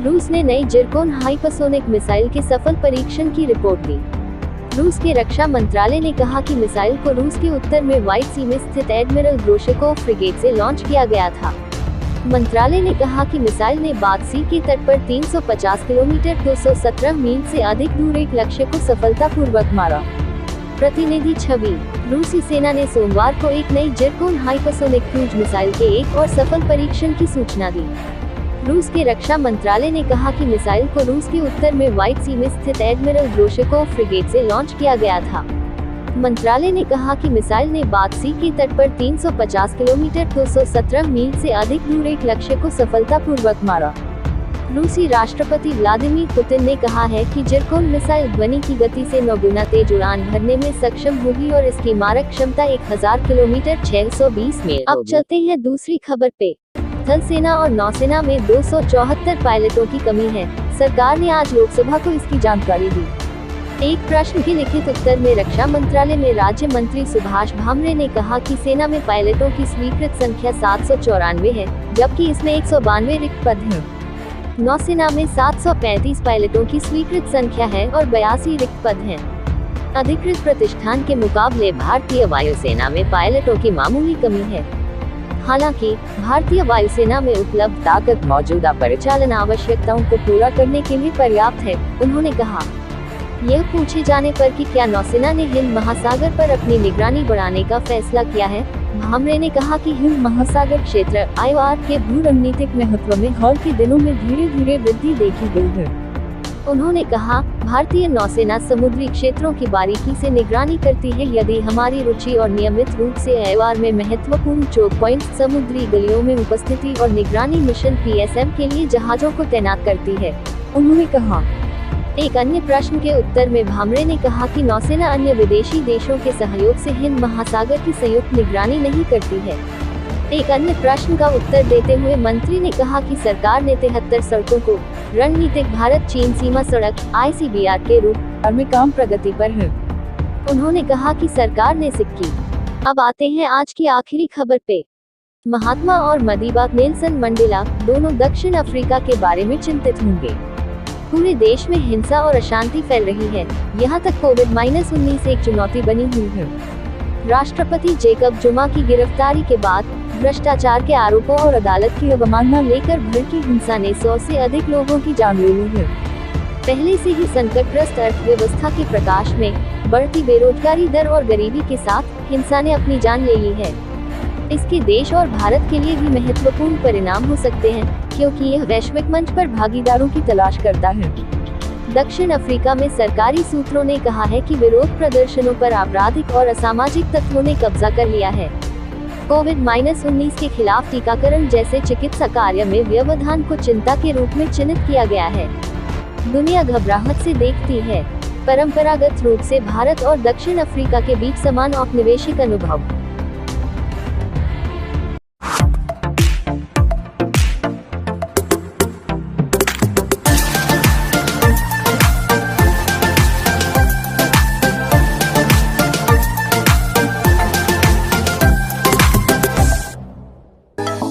रूस ने नई जिरकोन हाइपरसोनिक मिसाइल के सफल परीक्षण की रिपोर्ट दी। रूस के रक्षा मंत्रालय ने कहा कि मिसाइल को रूस के उत्तर में व्हाइट सी में स्थित एडमिरल ग्रोशकोव फ्रिगेट से लॉन्च किया गया था। मंत्रालय ने कहा कि मिसाइल ने बात सी के तट पर 350 किलोमीटर 217 मील से अधिक दूर एक लक्ष्य को सफलतापूर्वक मारा। प्रतिनिधि छवि। रूसी सेना ने सोमवार को एक नई जिरकोन हाइपरसोनिक क्रूज मिसाइल के एक और सफल परीक्षण की सूचना दी। रूस के रक्षा मंत्रालय ने कहा कि मिसाइल को रूस के उत्तर में व्हाइट सी में स्थित एडमिरल ग्रोशकोव फ्रिगेट से लॉन्च किया गया था। मंत्रालय ने कहा कि मिसाइल ने बात सी के तट पर 350 किलोमीटर 217 मील से अधिक दूर एक लक्ष्य को सफलतापूर्वक मारा। रूसी राष्ट्रपति व्लादिमीर पुतिन ने कहा है कि जिरकोन मिसाइल ध्वनि की गति से 9 गुना तेज उड़ान भरने में सक्षम होगी और इसकी मारक क्षमता 1000 किलोमीटर 620 मील। अब चलते हैं दूसरी खबर पे। थल सेना और नौसेना में 274 पायलटों की कमी है। सरकार ने आज लोकसभा को इसकी जानकारी दी। एक प्रश्न के लिखित उत्तर में रक्षा मंत्रालय में राज्य मंत्री सुभाष भामरे ने कहा कि सेना में पायलटों की स्वीकृत संख्या 794 है, जबकि इसमें 192 रिक्त पद हैं। नौसेना में 735 पायलटों की स्वीकृत संख्या है और 82 रिक्त पद हैं। अधिकृत प्रतिष्ठान के मुकाबले भारतीय वायुसेना में पायलटों की मामूली कमी है। हालांकि भारतीय वायुसेना में उपलब्ध ताकत मौजूदा परिचालन आवश्यकताओं को पूरा करने के लिए पर्याप्त है, उन्होंने कहा। यह पूछे जाने पर कि क्या नौसेना ने हिंद महासागर पर अपनी निगरानी बढ़ाने का फैसला किया है, भामरे ने कहा कि हिंद महासागर क्षेत्र IOR के भू रणनीतिक महत्व में हाल के दिनों में धीरे धीरे वृद्धि देखी गई है। उन्होंने कहा, भारतीय नौसेना समुद्री क्षेत्रों की बारीकी से निगरानी करती है। यदि हमारी रुचि और नियमित रूप से IOR में महत्वपूर्ण चोक पॉइंट, समुद्री गलियों में उपस्थिति और निगरानी मिशन PSM के लिए जहाजों को तैनात करती है, उन्होंने कहा। एक अन्य प्रश्न के उत्तर में भामरे ने कहा कि नौसेना अन्य विदेशी देशों के सहयोग से हिंद महासागर की संयुक्त निगरानी नहीं करती है। एक अन्य प्रश्न का उत्तर देते हुए मंत्री ने कहा कि सरकार ने 73 सड़कों को रणनीतिक भारत चीन सीमा सड़क ICBR के रूप में काम प्रगति पर है। उन्होंने कहा कि सरकार ने सिक्की। अब आते हैं आज की आखिरी खबर पे। महात्मा और मदिबा नेल्सन मंडेला दोनों दक्षिण अफ्रीका के बारे में चिंतित होंगे। पूरे देश में हिंसा और अशांति फैल रही है, यहाँ तक कोविड-19 एक चुनौती बनी हुई है। राष्ट्रपति जेकब जुमा की गिरफ्तारी के बाद भ्रष्टाचार के आरोपों और अदालत की अवमानना लेकर भड़की हिंसा ने 100 से अधिक लोगों की जान ले ली है। पहले से ही संकटग्रस्त अर्थव्यवस्था के प्रकाश में बढ़ती बेरोजगारी दर और गरीबी के साथ हिंसा ने अपनी जान ले ली है। इसके देश और भारत के लिए भी महत्वपूर्ण परिणाम हो सकते हैं, क्योंकि यह वैश्विक मंच पर भागीदारों की तलाश करता है। दक्षिण अफ्रीका में सरकारी सूत्रों ने कहा है कि विरोध प्रदर्शनों पर आपराधिक और असामाजिक तत्वों ने कब्जा कर लिया है। कोविड-19 के खिलाफ टीकाकरण जैसे चिकित्सा कार्य में व्यवधान को चिंता के रूप में चिन्हित किया गया है। दुनिया घबराहट से देखती है। परंपरागत रूप से भारत और दक्षिण अफ्रीका के बीच समान औपनिवेशिक अनुभव